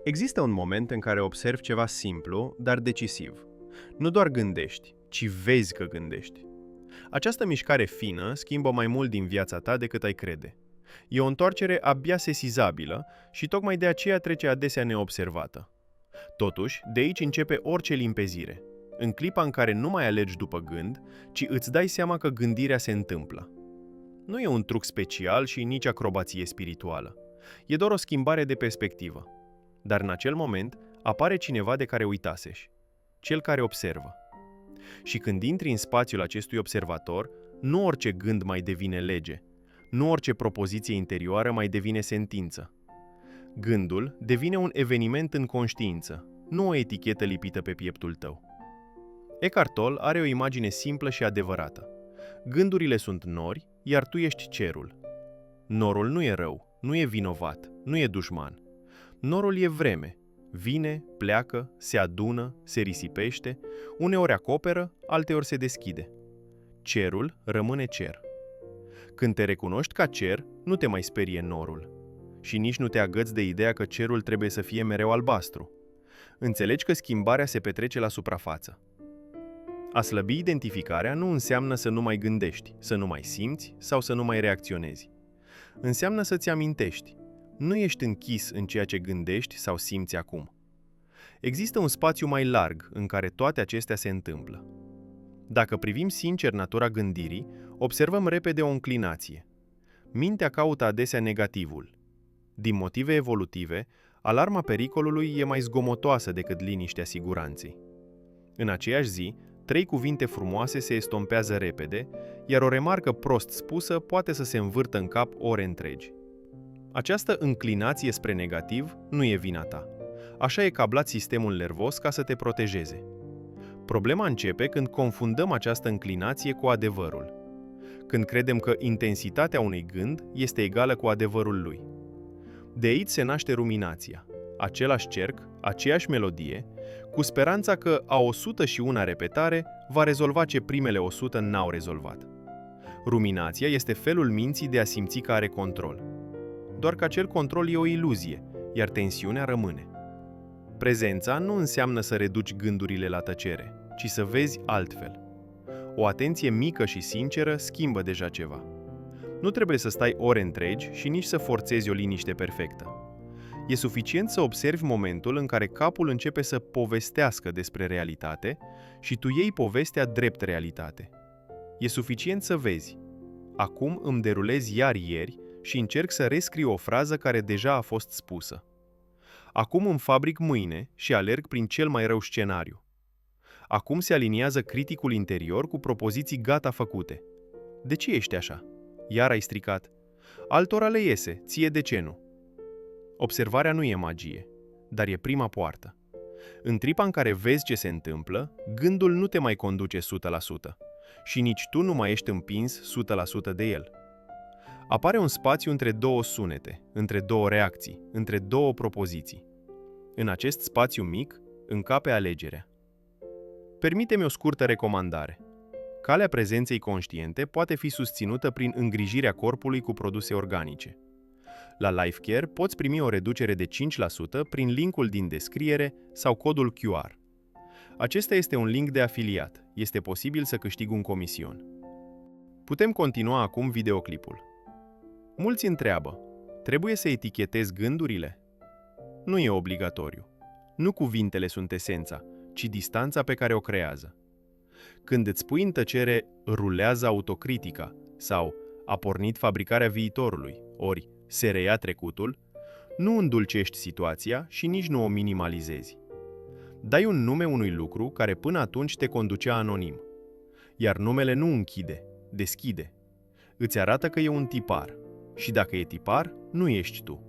Există un moment în care observi ceva simplu, dar decisiv. Nu doar gândești, ci vezi că gândești. Această mișcare fină schimbă mai mult din viața ta decât ai crede. E o întoarcere abia sesizabilă și tocmai de aceea trece adesea neobservată. Totuși, de aici începe orice limpezire. În clipa în care nu mai alergi după gând, ci îți dai seama că gândirea se întâmplă. Nu e un truc special și nici acrobație spirituală. E doar o schimbare de perspectivă. Dar în acel moment apare cineva de care uitasești, cel care observă. Și când intri în spațiul acestui observator, nu orice gând mai devine lege, nu orice propoziție interioară mai devine sentință. Gândul devine un eveniment în conștiință, nu o etichetă lipită pe pieptul tău. Eckhart Tolle are o imagine simplă și adevărată. Gândurile sunt nori, iar tu ești cerul. Norul nu e rău, nu e vinovat, nu e dușman. Norul e vreme. Vine, pleacă, se adună, se risipește, uneori acoperă, alteori se deschide. Cerul rămâne cer. Când te recunoști ca cer, nu te mai sperie norul. Și nici nu te agăți de ideea că cerul trebuie să fie mereu albastru. Înțelegi că schimbarea se petrece la suprafață. A slăbi identificarea nu înseamnă să nu mai gândești, să nu mai simți sau să nu mai reacționezi. Înseamnă să-ți amintești. Nu ești închis în ceea ce gândești sau simți acum. Există un spațiu mai larg în care toate acestea se întâmplă. Dacă privim sincer natura gândirii, observăm repede o înclinație. Mintea caută adesea negativul. Din motive evolutive, alarma pericolului e mai zgomotoasă decât liniștea siguranței. În aceeași zi, 3 cuvinte frumoase se estompează repede, iar o remarcă prost spusă poate să se învârtă în cap ore întregi. Această înclinație spre negativ nu e vina ta. Așa e cablat sistemul nervos ca să te protejeze. Problema începe când confundăm această înclinație cu adevărul. Când credem că intensitatea unui gând este egală cu adevărul lui. De aici se naște ruminația. Același cerc, aceeași melodie, cu speranța că a 101-a repetare va rezolva ce primele 100 n-au rezolvat. Ruminația este felul minții de a simți că are control. Doar că acel control e o iluzie, iar tensiunea rămâne. Prezența nu înseamnă să reduci gândurile la tăcere, ci să vezi altfel. O atenție mică și sinceră schimbă deja ceva. Nu trebuie să stai ore întregi și nici să forțezi o liniște perfectă. E suficient să observi momentul în care capul începe să povestească despre realitate și tu iei povestea drept realitate. E suficient să vezi. Acum îmi derulez iar ieri și încerc să rescriu o frază care deja a fost spusă. Acum îmi fabric mâine și alerg prin cel mai rău scenariu. Acum se aliniază criticul interior cu propoziții gata făcute. De ce ești așa? Iar ai stricat. Altora le iese, ție de ce nu? Observarea nu e magie, dar e prima poartă. În clipa în care vezi ce se întâmplă, gândul nu te mai conduce 100% și nici tu nu mai ești împins 100% de el. Apare un spațiu între două sunete, între două reacții, între două propoziții. În acest spațiu mic, încape alegerea. Permite-mi o scurtă recomandare. Calea prezenței conștiente poate fi susținută prin îngrijirea corpului cu produse organice. La LifeCare poți primi o reducere de 5% prin linkul din descriere sau codul QR. Acesta este un link de afiliat. Este posibil să câștig un comision. Putem continua acum videoclipul. Mulți întreabă, trebuie să etichetez gândurile? Nu e obligatoriu. Nu cuvintele sunt esența, ci distanța pe care o creează. Când îți spui în tăcere, rulează autocritica sau a pornit fabricarea viitorului, ori se reia trecutul, nu îndulcești situația și nici nu o minimalizezi. Dai un nume unui lucru care până atunci te conducea anonim. Iar numele nu închide, deschide. Îți arată că e un tipar. Și dacă e tipar, nu ești tu.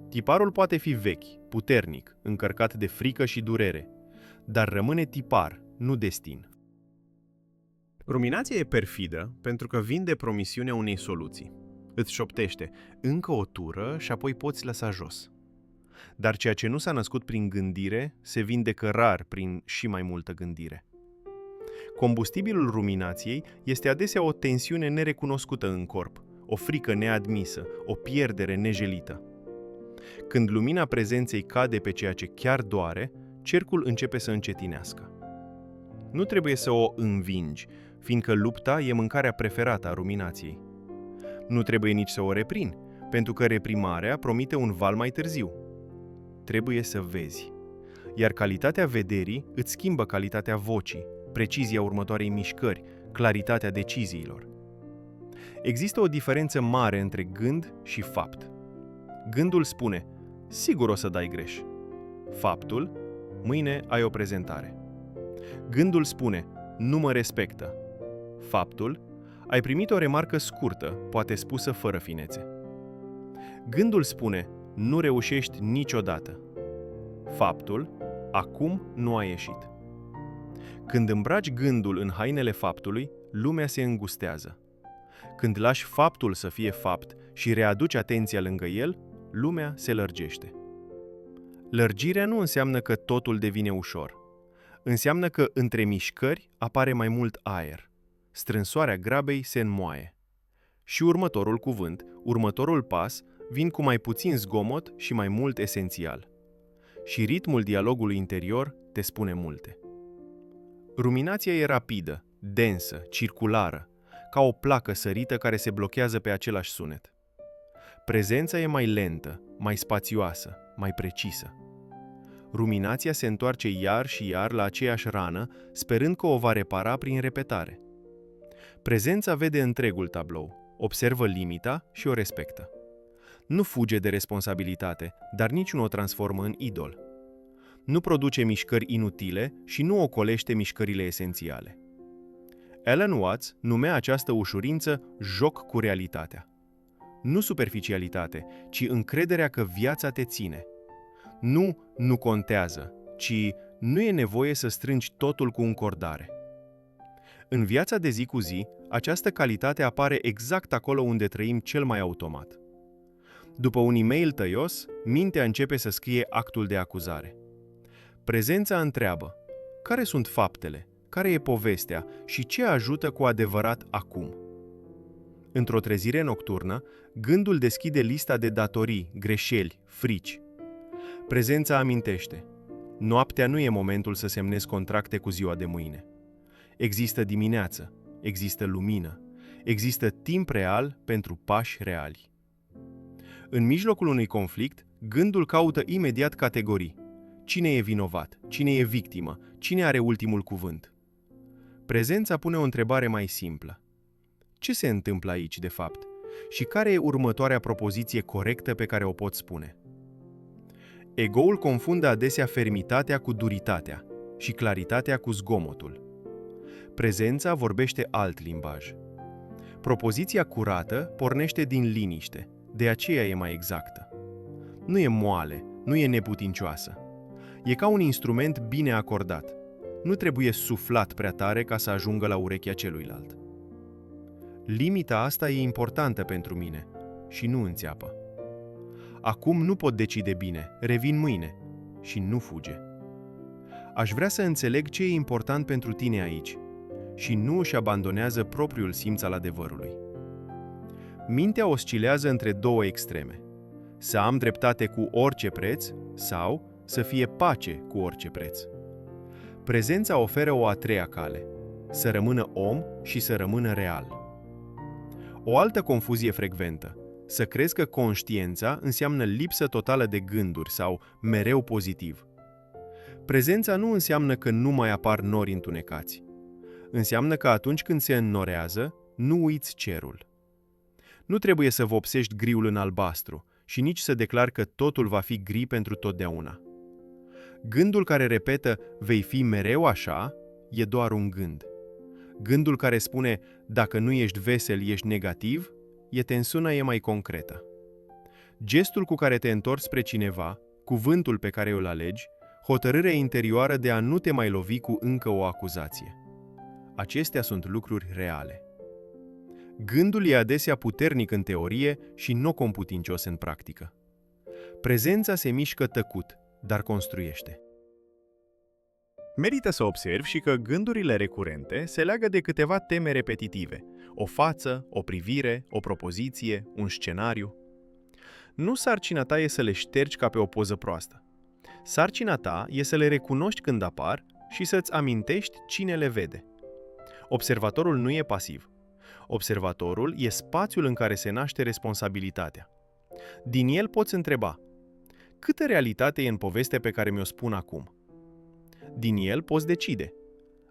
Tiparul poate fi vechi, puternic, încărcat de frică și durere, dar rămâne tipar, nu destin. Ruminația e perfidă pentru că vinde promisiunea unei soluții. Îți șoptește încă o tură și apoi poți lăsa jos. Dar ceea ce nu s-a născut prin gândire se vindecă rar prin și mai multă gândire. Combustibilul ruminației este adesea o tensiune nerecunoscută în corp, o frică neadmisă, o pierdere nejelită. Când lumina prezenței cade pe ceea ce chiar doare, cercul începe să încetinească. Nu trebuie să o învingi, fiindcă lupta e mâncarea preferată a ruminației. Nu trebuie nici să o reprini, pentru că reprimarea promite un val mai târziu. Trebuie să vezi. Iar calitatea vederii îți schimbă calitatea vocii, precizia următoarei mișcări, claritatea deciziilor. Există o diferență mare între gând și fapt. Gândul spune, sigur o să dai greș. Faptul, mâine ai o prezentare. Gândul spune, nu mă respectă. Faptul, ai primit o remarcă scurtă, poate spusă fără finețe. Gândul spune, nu reușești niciodată. Faptul, acum nu a ieșit. Când îmbraci gândul în hainele faptului, lumea se îngustează. Când lași faptul să fie fapt și readuci atenția lângă el, lumea se lărgește. Lărgirea nu înseamnă că totul devine ușor. Înseamnă că între mișcări apare mai mult aer. Strânsoarea grabei se înmoaie. Și următorul cuvânt, următorul pas, vin cu mai puțin zgomot și mai mult esențial. Și ritmul dialogului interior te spune multe. Ruminația e rapidă, densă, circulară, ca o placă sărită care se blochează pe același sunet. Prezența e mai lentă, mai spațioasă, mai precisă. Ruminația se întoarce iar și iar la aceeași rană, sperând că o va repara prin repetare. Prezența vede întregul tablou, observă limita și o respectă. Nu fuge de responsabilitate, dar nici nu o transformă în idol. Nu produce mișcări inutile și nu ocolește mișcările esențiale. Alan Watts numea această ușurință joc cu realitatea. Nu superficialitate, ci încrederea că viața te ține. Nu contează, ci nu e nevoie să strângi totul cu încordare. În viața de zi cu zi, această calitate apare exact acolo unde trăim cel mai automat. După un e-mail tăios, mintea începe să scrie actul de acuzare. Prezența întreabă, care sunt faptele, care e povestea și ce ajută cu adevărat acum? Într-o trezire nocturnă, gândul deschide lista de datorii, greșeli, frici. Prezența amintește, noaptea nu e momentul să semnezi contracte cu ziua de mâine. Există dimineață, există lumină, există timp real pentru pași reali. În mijlocul unui conflict, gândul caută imediat categorii. Cine e vinovat? Cine e victimă? Cine are ultimul cuvânt? Prezența pune o întrebare mai simplă. Ce se întâmplă aici, de fapt? Și care e următoarea propoziție corectă pe care o pot spune? Ego-ul confundă adesea fermitatea cu duritatea și claritatea cu zgomotul. Prezența vorbește alt limbaj. Propoziția curată pornește din liniște, de aceea e mai exactă. Nu e moale, nu e neputincioasă. E ca un instrument bine acordat. Nu trebuie suflat prea tare ca să ajungă la urechea celuilalt. Limita asta e importantă pentru mine și nu înțeapă. Acum nu pot decide bine, revin mâine și nu fuge. Aș vrea să înțeleg ce e important pentru tine aici și nu își abandonează propriul simț al adevărului. Mintea oscilează între două extreme. Să am dreptate cu orice preț sau să fie pace cu orice preț. Prezența oferă o a treia cale, să rămână om și să rămână real. O altă confuzie frecventă, să crezi că conștiința înseamnă lipsă totală de gânduri sau mereu pozitiv. Prezența nu înseamnă că nu mai apar nori întunecați. Înseamnă că atunci când se înnorează, nu uiți cerul. Nu trebuie să vopsești griul în albastru și nici să declari că totul va fi gri pentru totdeauna. Gândul care repetă, vei fi mereu așa, e doar un gând. Gândul care spune, dacă nu ești vesel, ești negativ, tensiunea e mai concretă. Gestul cu care te întorci spre cineva, cuvântul pe care îl alegi, hotărârea interioară de a nu te mai lovi cu încă o acuzație. Acestea sunt lucruri reale. Gândul e adesea puternic în teorie și non-computincios în practică. Prezența se mișcă tăcut, dar construiește. Merită să observi și că gândurile recurente se leagă de câteva teme repetitive, o față, o privire, o propoziție, un scenariu. Nu sarcina ta e să le ștergi ca pe o poză proastă. Sarcina ta e să le recunoști când apar și să-ți amintești cine le vede. Observatorul nu e pasiv. Observatorul e spațiul în care se naște responsabilitatea. Din el poți întreba: câtă realitate e în povestea pe care mi-o spun acum? Din el poți decide: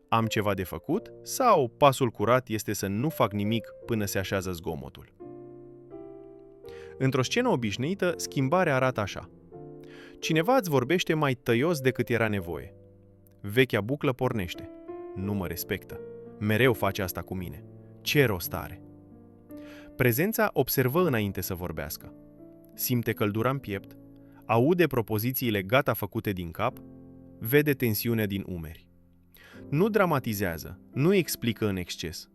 am ceva de făcut sau pasul curat este să nu fac nimic până se așează zgomotul? Într-o scenă obișnuită, schimbarea arată așa. Cineva îți vorbește mai tăios decât era nevoie. Vechea buclă pornește. Nu mă respectă. Mereu face asta cu mine. Ce rost are? Prezența observă înainte să vorbească. Simte căldura în piept, aude propozițiile gata făcute din cap, vede tensiunea din umeri. Nu dramatizează, nu explică în exces.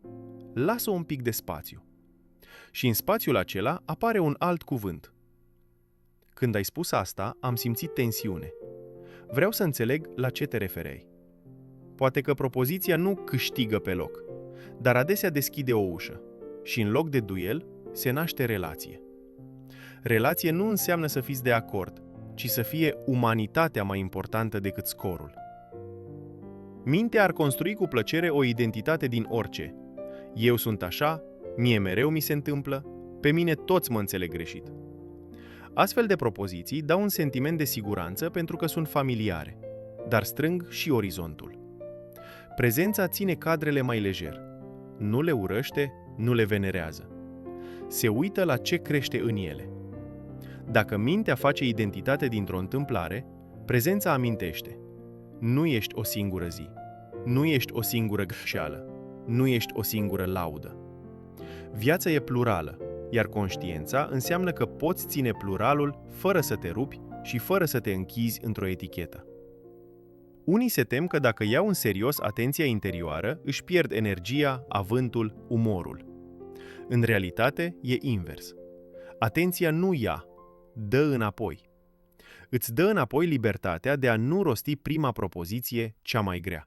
Lasă un pic de spațiu. Și în spațiul acela apare un alt cuvânt. Când ai spus asta, am simțit tensiune. Vreau să înțeleg la ce te refereai. Poate că propoziția nu câștigă pe loc, dar adesea deschide o ușă și în loc de duel se naște relație. Relație nu înseamnă să fiți de acord, ci să fie umanitatea mai importantă decât scorul. Mintea ar construi cu plăcere o identitate din orice. Eu sunt așa, mie mereu mi se întâmplă, pe mine toți mă înțeleg greșit. Astfel de propoziții dau un sentiment de siguranță pentru că sunt familiare, dar strâng și orizontul. Prezența ține cadrele mai lejer. Nu le urăște, nu le venerează. Se uită la ce crește în ele. Dacă mintea face identitate dintr-o întâmplare, prezența amintește. Nu ești o singură zi. Nu ești o singură greșeală. Nu ești o singură laudă. Viața e plurală, iar conștiința înseamnă că poți ține pluralul fără să te rupi și fără să te închizi într-o etichetă. Unii se tem că dacă iau în serios atenția interioară, își pierd energia, avântul, umorul. În realitate, e invers. Atenția nu ia, dă înapoi. Îți dă înapoi libertatea de a nu rosti prima propoziție, cea mai grea.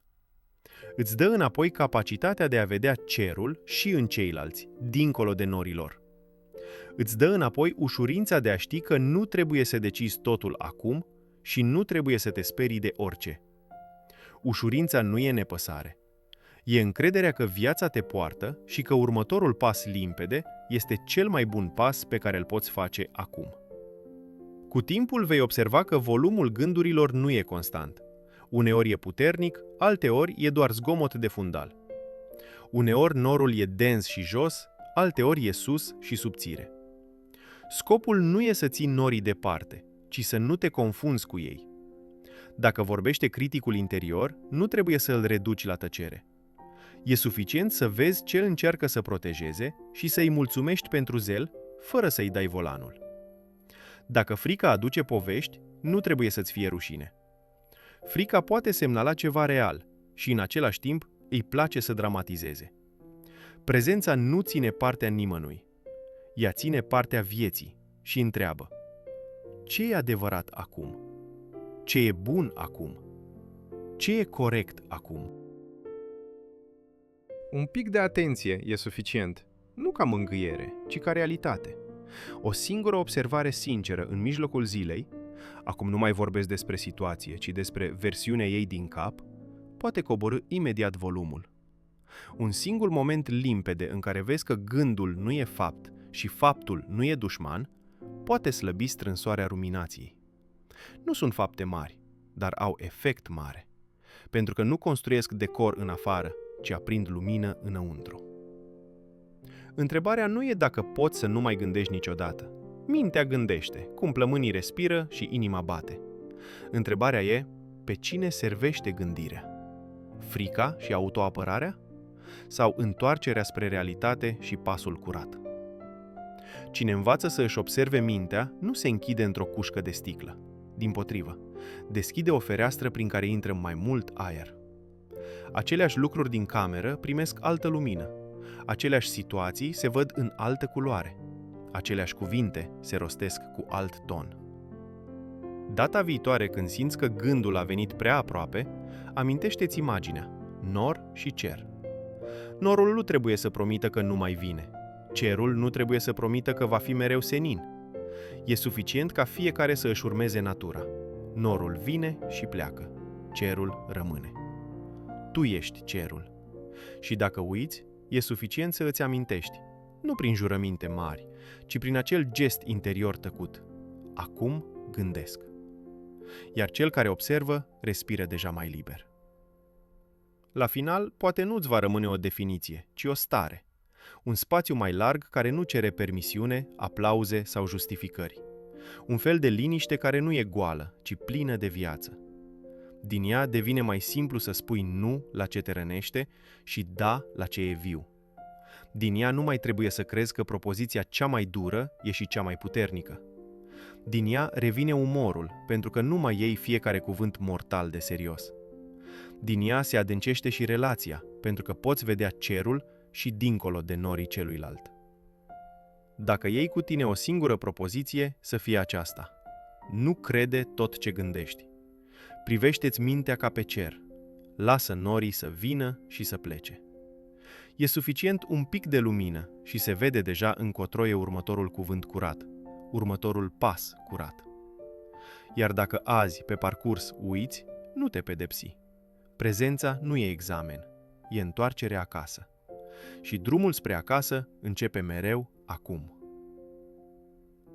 Îți dă înapoi capacitatea de a vedea cerul și în ceilalți, dincolo de norii lor. Îți dă înapoi ușurința de a ști că nu trebuie să decizi totul acum și nu trebuie să te sperii de orice. Ușurința nu e nepăsare. E încrederea că viața te poartă și că următorul pas limpede este cel mai bun pas pe care îl poți face acum. Cu timpul vei observa că volumul gândurilor nu e constant. Uneori e puternic, alteori e doar zgomot de fundal. Uneori norul e dens și jos, alteori e sus și subțire. Scopul nu e să ții norii departe, ci să nu te confunzi cu ei. Dacă vorbește criticul interior, nu trebuie să îl reduci la tăcere. E suficient să vezi ce îl încearcă să protejeze și să-i mulțumești pentru zel, fără să-i dai volanul. Dacă frica aduce povești, nu trebuie să-ți fie rușine. Frica poate semnala ceva real și, în același timp, îi place să dramatizeze. Prezența nu ține partea nimănui. Ea ține partea vieții și întreabă: ce e adevărat acum? Ce e bun acum? Ce e corect acum? Un pic de atenție e suficient, nu ca mângâiere, ci ca realitate. O singură observare sinceră în mijlocul zilei, acum nu mai vorbesc despre situație, ci despre versiunea ei din cap, poate coborî imediat volumul. Un singur moment limpede în care vezi că gândul nu e fapt și faptul nu e dușman, poate slăbi strânsoarea ruminației. Nu sunt fapte mari, dar au efect mare, pentru că nu construiesc decor în afară, ci aprind lumină înăuntru. Întrebarea nu e dacă poți să nu mai gândești niciodată. Mintea gândește, cum plămânii respiră și inima bate. Întrebarea e: pe cine servește gândirea? Frica și autoapărarea? Sau întoarcerea spre realitate și pasul curat? Cine învață să își observe mintea nu se închide într-o cușcă de sticlă. Dimpotrivă, deschide o fereastră prin care intră mai mult aer. Aceleași lucruri din cameră primesc altă lumină. Aceleași situații se văd în altă culoare. Aceleași cuvinte se rostesc cu alt ton. Data viitoare când simți că gândul a venit prea aproape, amintește-ți imaginea, nor și cer. Norul nu trebuie să promită că nu mai vine. Cerul nu trebuie să promită că va fi mereu senin. E suficient ca fiecare să își urmeze natura. Norul vine și pleacă. Cerul rămâne. Tu ești cerul. Și dacă uiți, e suficient să îți amintești, nu prin jurăminte mari, ci prin acel gest interior tăcut. Acum gândesc. Iar cel care observă respiră deja mai liber. La final, poate nu-ți va rămâne o definiție, ci o stare. Un spațiu mai larg care nu cere permisiune, aplauze sau justificări. Un fel de liniște care nu e goală, ci plină de viață. Din ea devine mai simplu să spui nu la ce te rănește și da la ce e viu. Din ea nu mai trebuie să crezi că propoziția cea mai dură e și cea mai puternică. Din ea revine umorul, pentru că nu mai iei fiecare cuvânt mortal de serios. Din ea se adâncește și relația, pentru că poți vedea cerul și dincolo de norii celuilalt. Dacă iei cu tine o singură propoziție, să fie aceasta. Nu crede tot ce gândești. Privește-ți mintea ca pe cer. Lasă norii să vină și să plece. E suficient un pic de lumină și se vede deja încotro e următorul cuvânt curat, următorul pas curat. Iar dacă azi, pe parcurs, uiți, nu te pedepsi. Prezența nu e examen, e întoarcerea acasă. Și drumul spre acasă începe mereu acum.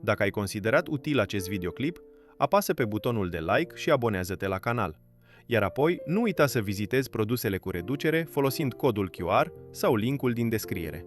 Dacă ai considerat util acest videoclip, apasă pe butonul de like și abonează-te la canal. Iar apoi, nu uita să vizitezi produsele cu reducere folosind codul QR sau linkul din descriere.